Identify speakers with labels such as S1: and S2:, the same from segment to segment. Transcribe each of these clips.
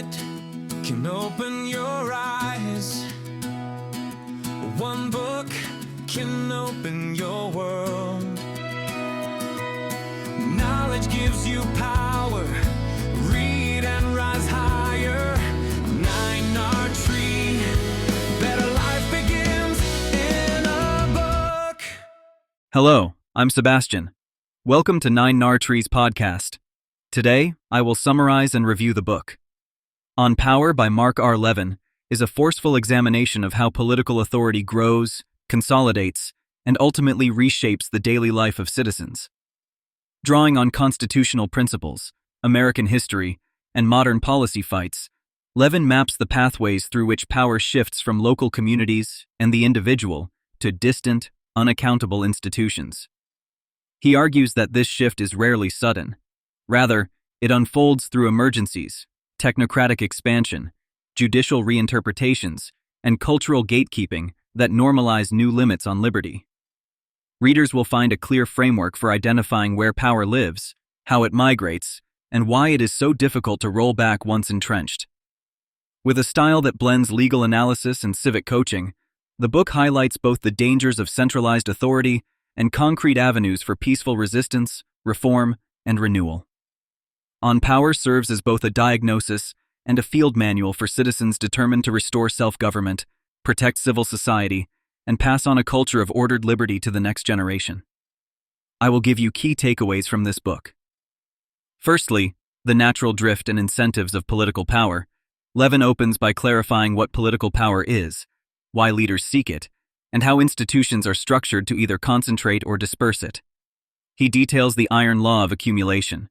S1: minute can open your eyes. One book can open your world. Knowledge gives you power. Read and rise higher. 9R Tree. Better life begins in a book.
S2: Hello, I'm Sebastian. Welcome to 9R Tree's podcast. Today, I will summarize and review the book. On Power by Mark R. Levin is a forceful examination of how political authority grows, consolidates, and ultimately reshapes the daily life of citizens. Drawing on constitutional principles, American history, and modern policy fights, Levin maps the pathways through which power shifts from local communities and the individual to distant, unaccountable institutions. He argues that this shift is rarely sudden. Rather, it unfolds through emergencies, technocratic expansion, judicial reinterpretations, and cultural gatekeeping that normalize new limits on liberty. Readers will find a clear framework for identifying where power lives, how it migrates, and why it is so difficult to roll back once entrenched. With a style that blends legal analysis and civic coaching, the book highlights both the dangers of centralized authority and concrete avenues for peaceful resistance, reform, and renewal. On Power serves as both a diagnosis and a field manual for citizens determined to restore self-government, protect civil society, and pass on a culture of ordered liberty to the next generation. I will give you key takeaways from this book. Firstly, the natural drift and incentives of political power. Levin opens by clarifying what political power is, why leaders seek it, and how institutions are structured to either concentrate or disperse it. He details the iron law of accumulation,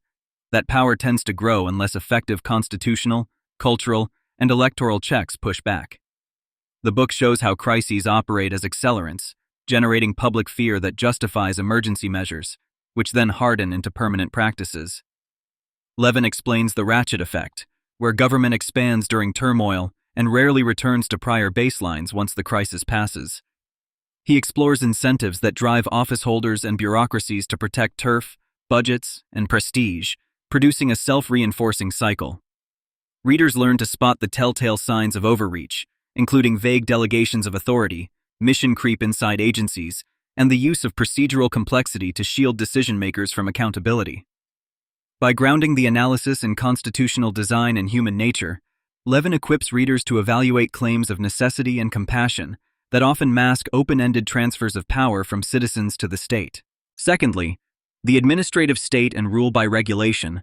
S2: that power tends to grow unless effective constitutional, cultural, and electoral checks push back. The book shows how crises operate as accelerants, generating public fear that justifies emergency measures, which then harden into permanent practices. Levin explains the ratchet effect, where government expands during turmoil and rarely returns to prior baselines once the crisis passes. He explores incentives that drive officeholders and bureaucracies to protect turf, budgets, and prestige, producing a self-reinforcing cycle. Readers learn to spot the telltale signs of overreach, including vague delegations of authority, mission creep inside agencies, and the use of procedural complexity to shield decision-makers from accountability. By grounding the analysis in constitutional design and human nature, Levin equips readers to evaluate claims of necessity and compassion that often mask open-ended transfers of power from citizens to the state. Secondly, the administrative state and rule by regulation.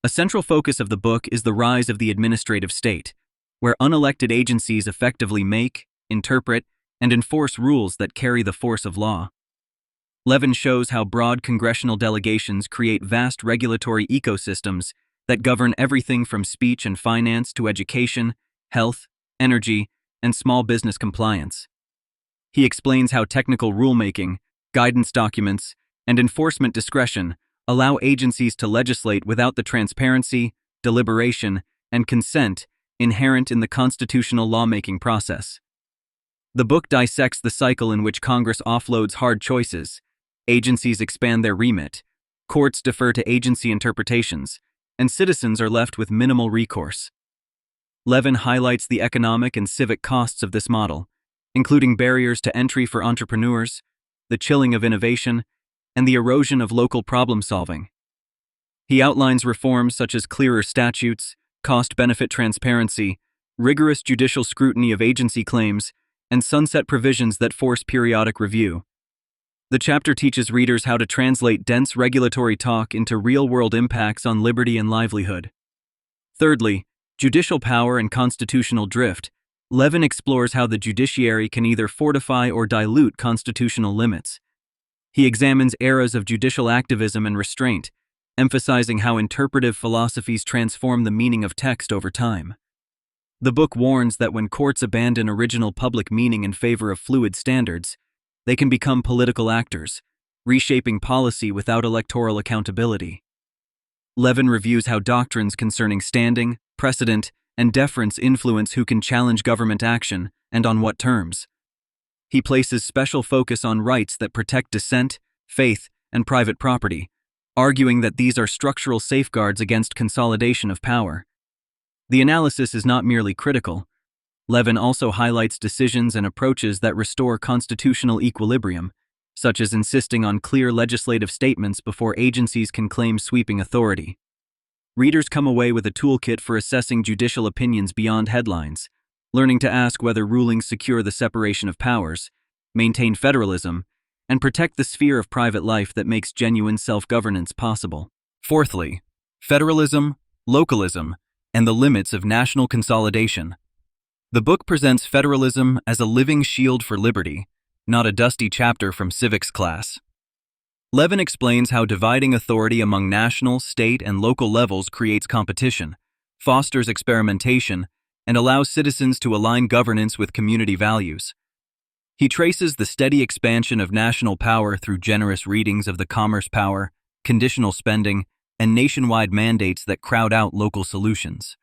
S2: A central focus of the book is the rise of the administrative state, where unelected agencies effectively make, interpret, and enforce rules that carry the force of law. Levin shows how broad congressional delegations create vast regulatory ecosystems that govern everything from speech and finance to education, health, energy, and small business compliance. He explains how technical rulemaking, guidance documents, and enforcement discretion allow agencies to legislate without the transparency, deliberation, and consent inherent in the constitutional lawmaking process. The book dissects the cycle in which Congress offloads hard choices, agencies expand their remit, courts defer to agency interpretations, and citizens are left with minimal recourse. Levin highlights the economic and civic costs of this model, including barriers to entry for entrepreneurs, the chilling of innovation, and the erosion of local problem-solving. He outlines reforms such as clearer statutes, cost-benefit transparency, rigorous judicial scrutiny of agency claims, and sunset provisions that force periodic review. The chapter teaches readers how to translate dense regulatory talk into real-world impacts on liberty and livelihood. Thirdly, judicial power and constitutional drift. Levin explores how the judiciary can either fortify or dilute constitutional limits. He examines eras of judicial activism and restraint, emphasizing how interpretive philosophies transform the meaning of text over time. The book warns that when courts abandon original public meaning in favor of fluid standards, they can become political actors, reshaping policy without electoral accountability. Levin reviews how doctrines concerning standing, precedent, and deference influence who can challenge government action and on what terms. He places special focus on rights that protect dissent, faith, and private property, arguing that these are structural safeguards against consolidation of power. The analysis is not merely critical. Levin also highlights decisions and approaches that restore constitutional equilibrium, such as insisting on clear legislative statements before agencies can claim sweeping authority. Readers come away with a toolkit for assessing judicial opinions beyond headlines, learning to ask whether rulings secure the separation of powers, maintain federalism, and protect the sphere of private life that makes genuine self-governance possible. Fourthly, federalism, localism, and the limits of national consolidation. The book presents federalism as a living shield for liberty, not a dusty chapter from civics class. Levin explains how dividing authority among national, state, and local levels creates competition, fosters experimentation, and allows citizens to align governance with community values. He traces the steady expansion of national power through generous readings of the commerce power, conditional spending, and nationwide mandates that crowd out local solutions.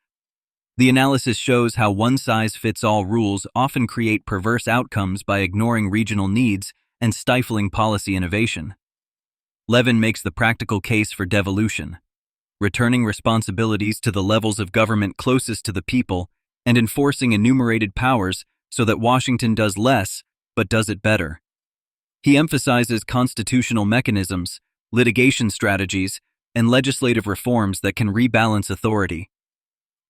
S2: The analysis shows how one-size-fits-all rules often create perverse outcomes by ignoring regional needs and stifling policy innovation. Levin makes the practical case for devolution, returning responsibilities to the levels of government closest to the people and enforcing enumerated powers so that Washington does less but does it better. He emphasizes constitutional mechanisms, litigation strategies, and legislative reforms that can rebalance authority.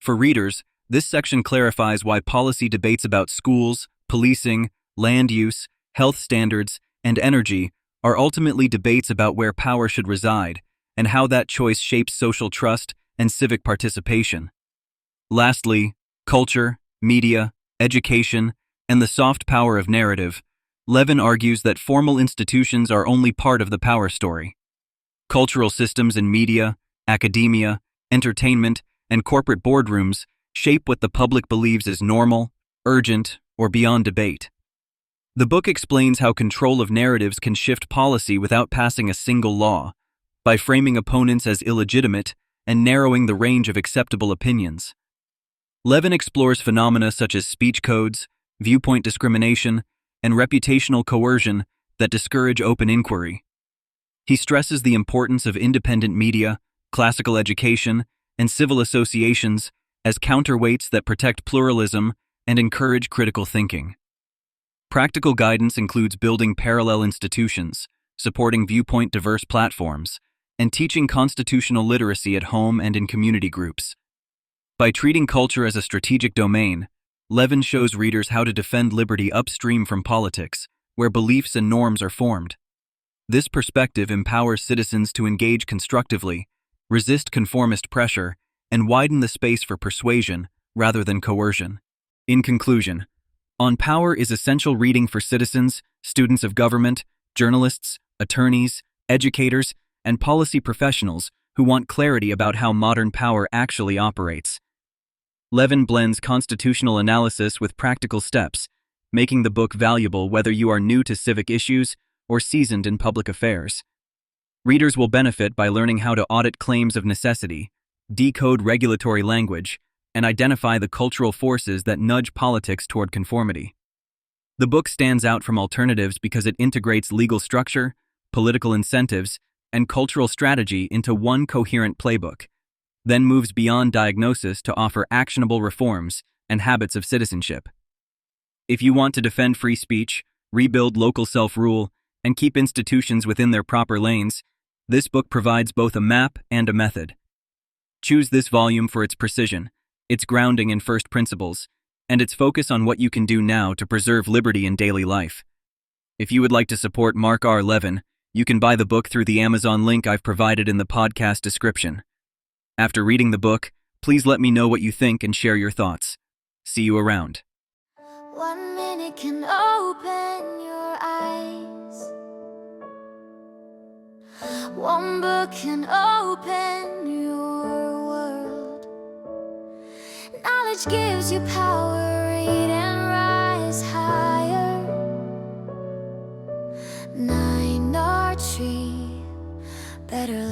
S2: For readers, this section clarifies why policy debates about schools, policing, land use, health standards, and energy are ultimately debates about where power should reside and how that choice shapes social trust and civic participation. Lastly, culture, media, education, and the soft power of narrative. Levin argues that formal institutions are only part of the power story. Cultural systems in media, academia, entertainment, and corporate boardrooms shape what the public believes is normal, urgent, or beyond debate. The book explains how control of narratives can shift policy without passing a single law, by framing opponents as illegitimate and narrowing the range of acceptable opinions. Levin explores phenomena such as speech codes, viewpoint discrimination, and reputational coercion that discourage open inquiry. He stresses the importance of independent media, classical education, and civil associations as counterweights that protect pluralism and encourage critical thinking. Practical guidance includes building parallel institutions, supporting viewpoint-diverse platforms, and teaching constitutional literacy at home and in community groups. By treating culture as a strategic domain, Levin shows readers how to defend liberty upstream from politics, where beliefs and norms are formed. This perspective empowers citizens to engage constructively, resist conformist pressure, and widen the space for persuasion rather than coercion. In conclusion, On Power is essential reading for citizens, students of government, journalists, attorneys, educators, and policy professionals who want clarity about how modern power actually operates. Levin blends constitutional analysis with practical steps, making the book valuable whether you are new to civic issues or seasoned in public affairs. Readers will benefit by learning how to audit claims of necessity, decode regulatory language, and identify the cultural forces that nudge politics toward conformity. The book stands out from alternatives because it integrates legal structure, political incentives, and cultural strategy into one coherent playbook, then moves beyond diagnosis to offer actionable reforms and habits of citizenship. If you want to defend free speech, rebuild local self-rule, and keep institutions within their proper lanes, this book provides both a map and a method. Choose this volume for its precision, its grounding in first principles, and its focus on what you can do now to preserve liberty in daily life. If you would like to support Mark R. Levin, you can buy the book through the Amazon link I've provided in the podcast description. After reading the book, please let me know what you think and share your thoughts. See you around.
S3: 1 minute can open your eyes. One book can open your world. Knowledge gives you power, read and rise higher. 9 or tree, better